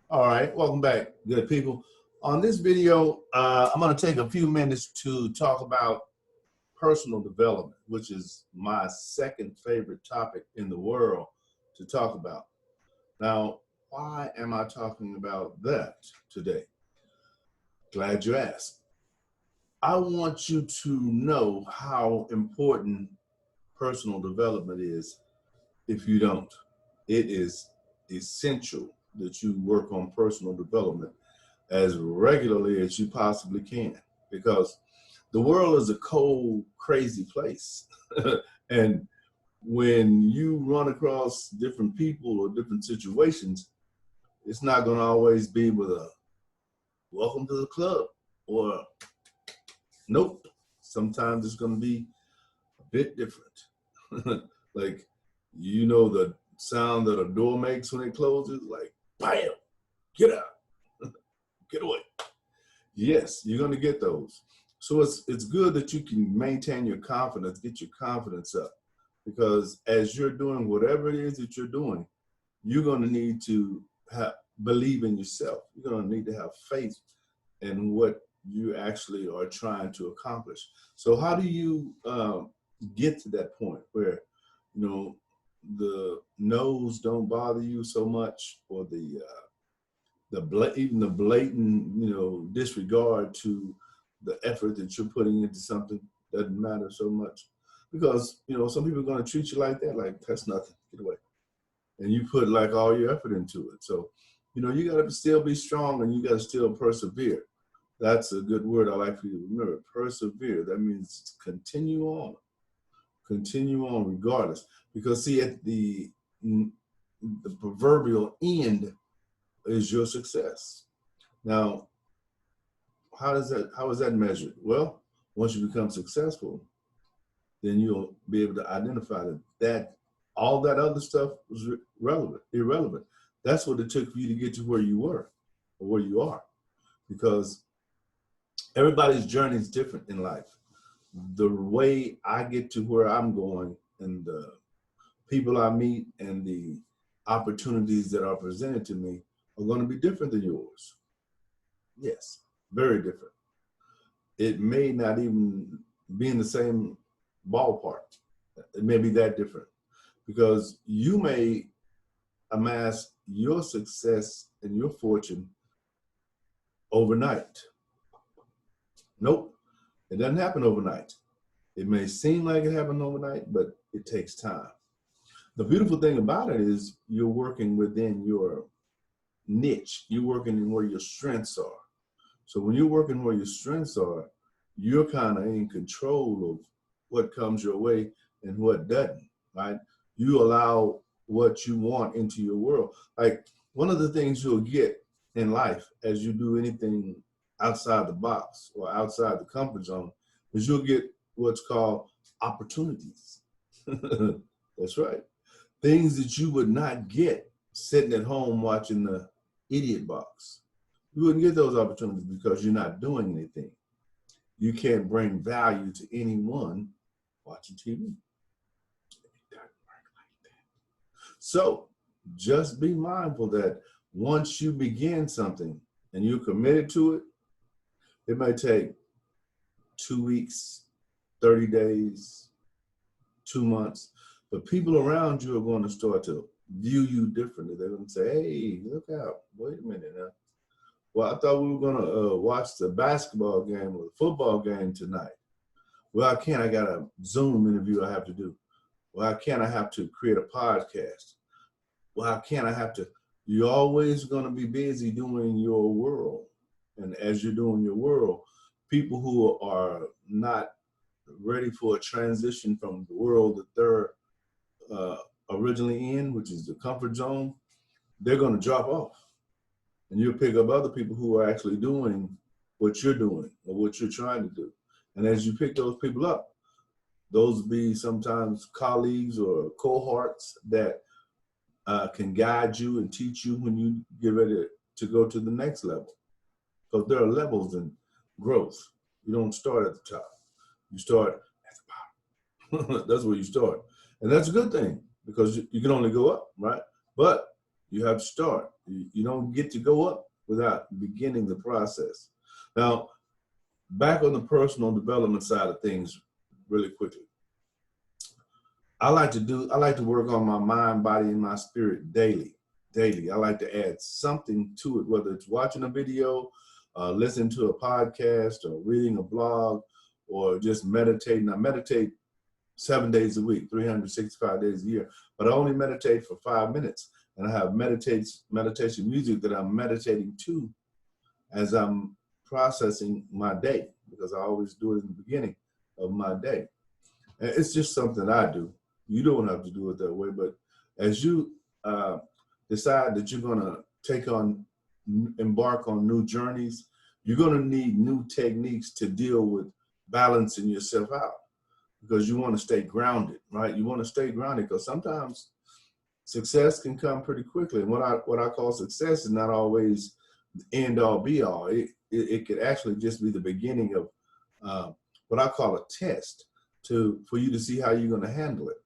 All right, welcome back, good people. On this video, I'm going to take a few minutes to talk about personal development, which is my second favorite topic in the world to talk about. Now, why am I talking about that today? Glad you asked. I want you to know how important personal development is if you don't. It is essential that you work on personal development as regularly as you possibly can, because the world is a cold, crazy place. And when you run across different people or different situations, it's not going to always be with a welcome to the club or nope. Sometimes it's going to be a bit different. Like, the sound that a door makes when it closes, like, bam, get out, get away. Yes, you're going to get those. So it's good that you can maintain your confidence, get your confidence up, because as you're doing whatever it is that you're doing, you're going to need to believe in yourself. You're going to need to have faith in what you actually are trying to accomplish. So how do you get to that point where, the no's don't bother you so much, or even the blatant, disregard to the effort that you're putting into something doesn't matter so much, because some people are going to treat you like that, like that's nothing, get away, and you put like all your effort into it. So you got to still be strong, and you got to still persevere. That's a good word I like for you to remember. Persevere. That means continue on regardless, because see, at the proverbial end is your success. Now, how is that measured? Well, once you become successful, then you'll be able to identify that all that other stuff was irrelevant. That's what it took for you to get to where you were or where you are, because everybody's journey is different in life. The way I get to where I'm going, and the people I meet, and the opportunities that are presented to me are going to be different than yours. Yes, very different. It may not even be in the same ballpark. It may be that different, because you may amass your success and your fortune overnight. Nope, it doesn't happen overnight. It may seem like it happened overnight, but it takes time. The beautiful thing about it is you're working within your niche. You're working where your strengths are. So when you're working where your strengths are, you're kind of in control of what comes your way and what doesn't, right? You allow what you want into your world. Like, one of the things you'll get in life as you do anything outside the box or outside the comfort zone is you'll get what's called opportunities. That's right. Things that you would not get sitting at home watching the idiot box. You wouldn't get those opportunities because you're not doing anything. You can't bring value to anyone watching TV. So just be mindful that once you begin something and you're committed to it, it may take 2 weeks, 30 days, 2 months, but people around you are going to start to view you differently. They're going to say, hey, look out, wait a minute now. Well, I thought we were going to watch the basketball game or the football game tonight. Well, I can't. I got a Zoom interview I have to do. Well, I can't. I have to create a podcast. Well, I can't. I have to. You're always going to be busy doing your world. And as you're doing your world, people who are not ready for a transition from the world that they're originally in, which is the comfort zone, they're going to drop off. And you'll pick up other people who are actually doing what you're doing or what you're trying to do. And as you pick those people up, those be sometimes colleagues or cohorts that can guide you and teach you when you get ready to go to the next level. Because there are levels in growth. You don't start at the top. You start at the bottom. That's where you start. And that's a good thing, because you can only go up, right? But You have to start. You don't get to go up without beginning the process. Now, back on the personal development side of things, really quickly. I like to work on my mind, body, and my spirit daily. Daily. I like to add something to it, whether it's watching a video, listening to a podcast, or reading a blog, or just meditating. I meditate 7 days a week, 365 days a year, but I only meditate for 5 minutes. And I have meditation music that I'm meditating to as I'm processing my day, because I always do it in the beginning of my day. And it's just something I do. You don't have to do it that way, but as you decide that you're going to embark on new journeys, you're going to need new techniques to deal with balancing yourself out, because you want to stay grounded, right? You want to stay grounded because sometimes success can come pretty quickly. And what I call success is not always the end all be all. It could actually just be the beginning of what I call a test for you to see how you're going to handle it,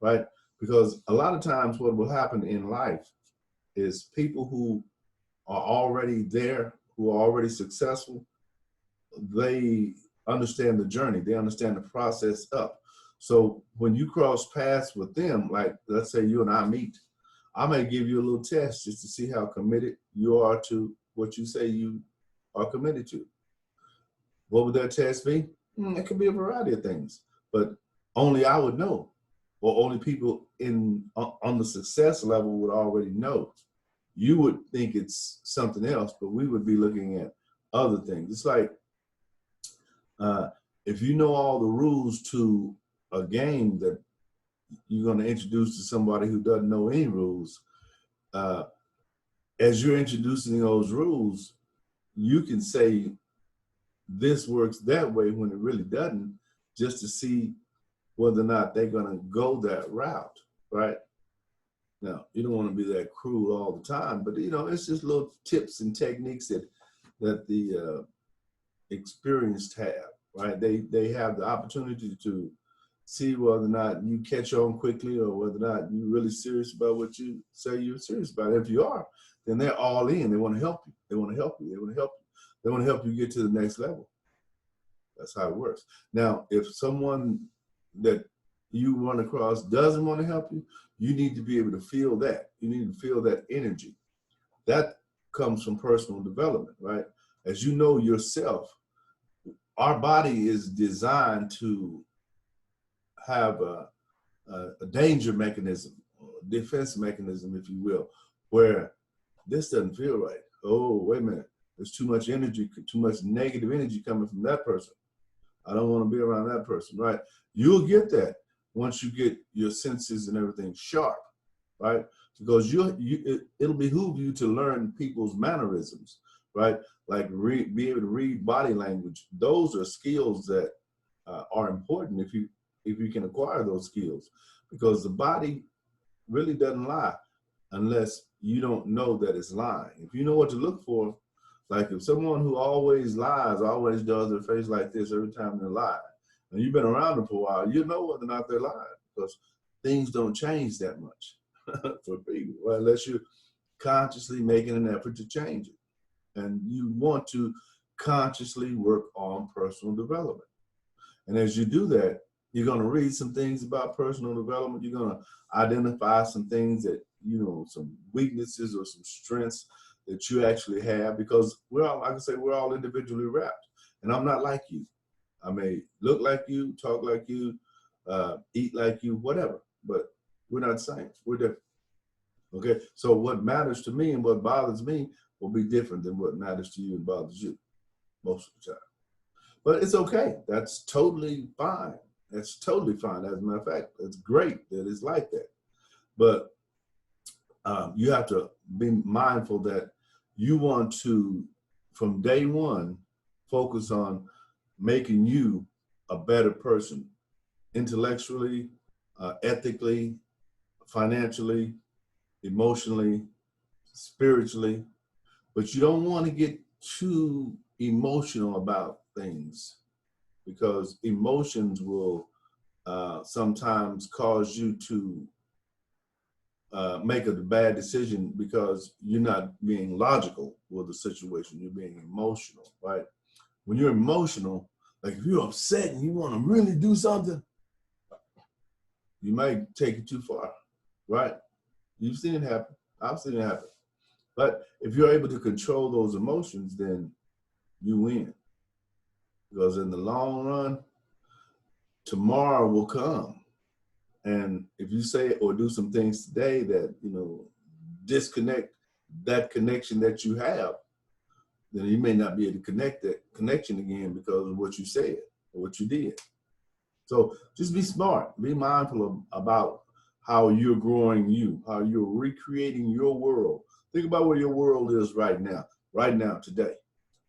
right? Because a lot of times what will happen in life is people who are already there, who are already successful, they understand the journey. They understand the process up. So when you cross paths with them, like let's say you and I meet, I may give you a little test just to see how committed you are to what you say you are committed to. What would that test be? It could be a variety of things, but only I would know, or only people on the success level would already know. You would think it's something else, but we would be looking at other things. It's like if you know all the rules to a game that you're going to introduce to somebody who doesn't know any rules, as you're introducing those rules, you can say this works that way when it really doesn't, just to see whether or not they're going to go that route, right? Now, you don't want to be that cruel all the time, but it's just little tips and techniques that the experienced have, right? They have the opportunity to see whether or not you catch on quickly, or whether or not you're really serious about what you say you're serious about. If you are, then they're all in. They want to help you. They want to help you. They want to help you. They want to help you get to the next level. That's how it works. Now, if someone that you run across doesn't want to help you, you need to be able to feel that. You need to feel that energy. That comes from personal development, right? As you know yourself, our body is designed to have a danger mechanism, or defense mechanism, if you will, where this doesn't feel right. Oh, wait a minute. There's too much energy, too much negative energy coming from that person. I don't want to be around that person, right? You'll get that once you get your senses and everything sharp, right? Because it'll behoove you to learn people's mannerisms, right? Like be able to read body language. Those are skills that are important if you can acquire those skills, because the body really doesn't lie unless you don't know that it's lying. If you know what to look for, like if someone who always lies, always does their face like this every time they lie, and you've been around them for a while, you know whether or not they're lying, because things don't change that much for people, right? Unless you're consciously making an effort to change it. And you want to consciously work on personal development. And as you do that, you're going to read some things about personal development. You're going to identify some things that, some weaknesses or some strengths that you actually have, because we're all individually wrapped. And I'm not like you. I may look like you, talk like you, eat like you, whatever, but we're not the same. We're different. Okay. So what matters to me and what bothers me will be different than what matters to you and bothers you most of the time. But it's okay. That's totally fine. That's totally fine. As a matter of fact, it's great that it's like that. But you have to be mindful that you want to, from day one, focus on making you a better person, intellectually, ethically, financially, emotionally, spiritually. But you don't want to get too emotional about things, because emotions will sometimes cause you to make a bad decision because you're not being logical with the situation. You're being emotional, right? When you're emotional, like if you're upset and you want to really do something, you might take it too far, right? You've seen it happen. I've seen it happen. But if you're able to control those emotions, then you win. Because in the long run, tomorrow will come. And if you say or do some things today that, disconnect that connection that you have, then you may not be able to connect that connection again because of what you said or what you did. So just be smart, be mindful about how you're growing you, how you're recreating your world. Think about where your world is right now, today.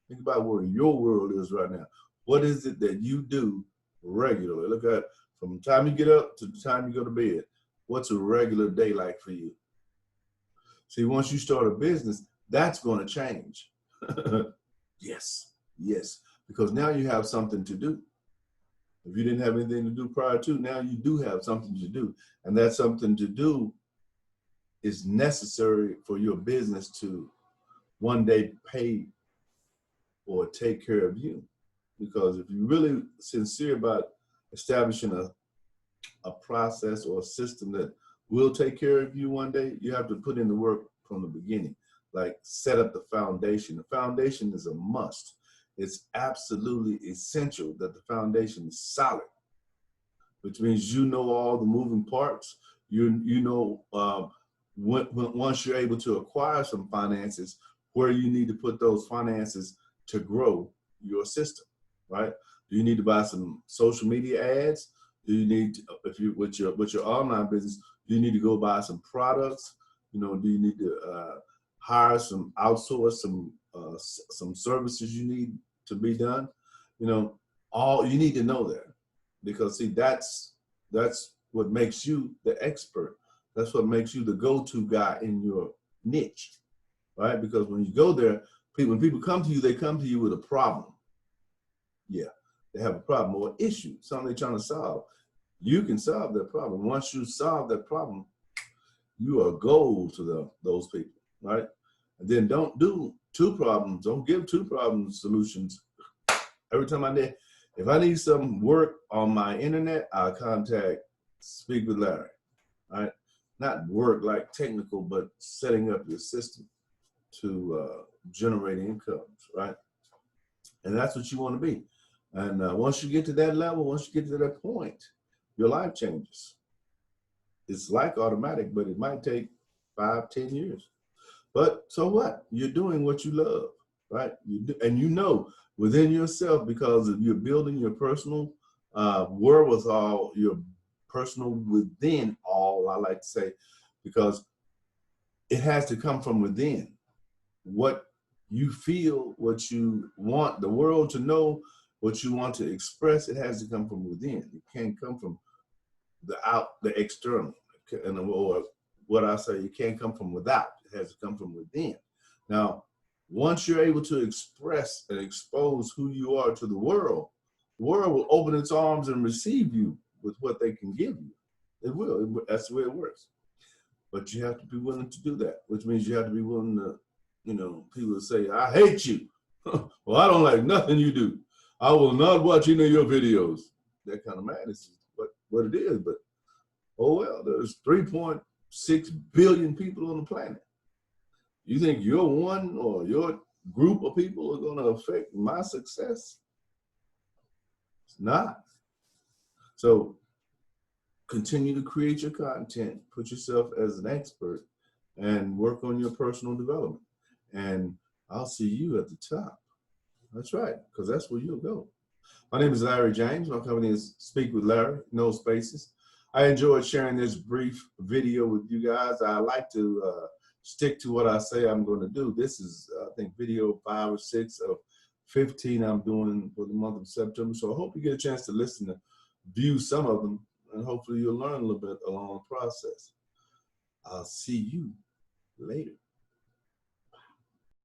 Think about where your world is right now. What is it that you do regularly? Look at from the time you get up to the time you go to bed. What's a regular day like for you? See, once you start a business, that's going to change. Yes, because now you have something to do. If you didn't have anything to do prior to, now you do have something to do. And that something to do is necessary for your business to one day pay or take care of you. Because if you're really sincere about establishing a process or a system that will take care of you one day, you have to put in the work from the beginning, like set up the foundation. The foundation is a must. It's absolutely essential that the foundation is solid, which means you know all the moving parts. Once you're able to acquire some finances, where you need to put those finances to grow your system, right? Do you need to buy some social media ads? Do you need to, if you with your online business, do you need to go buy some products? Do you need to outsource some services you need to be done? All you need to know that, because see, that's what makes you the expert. That's what makes you the go-to guy in your niche, right? Because when you go there, when people come to you, they come to you with a problem. Yeah, they have a problem or issue, something they're trying to solve. You can solve that problem. Once you solve that problem, you are gold to those people, right? And then don't do two problems. Don't give two problem solutions. Every time if I need some work on my internet, I'll contact Speakwithlarry, right? Not work like technical, but setting up your system to generate incomes, right? And that's what you want to be. And once you get to that level, once you get to that point, your life changes. It's like automatic, but it might take 5-10 years. But so what? You're doing what you love, right? And within yourself, because you're building your personal wherewithal, your personal within all, I like to say, because it has to come from within. What you feel, what you want the world to know, what you want to express, it has to come from within. It can't come from the external. Or what I say, it can't come from without. It has to come from within. Now, once you're able to express and expose who you are to the world will open its arms and receive you with what they can give you. It will. That's the way it works. But you have to be willing to do that, which means you have to be willing to, people say, I hate you. Well, I don't like nothing you do. I will not watch any of your videos. That kind of madness is what it is. But, oh, well, there's 3.6 billion people on the planet. You think your one or your group of people are going to affect my success? It's not. So continue to create your content, put yourself as an expert, and work on your personal development. And I'll see you at the top. That's right, because that's where you'll go. My name is Larry James. My company is Speak with Larry, no spaces. I enjoyed sharing this brief video with you guys. I like to stick to what I say I'm going to do. This is, I think, video 5 or 6 of 15 I'm doing for the month of September. So I hope you get a chance to listen to view some of them, and hopefully you'll learn a little bit along the process. I'll see you later.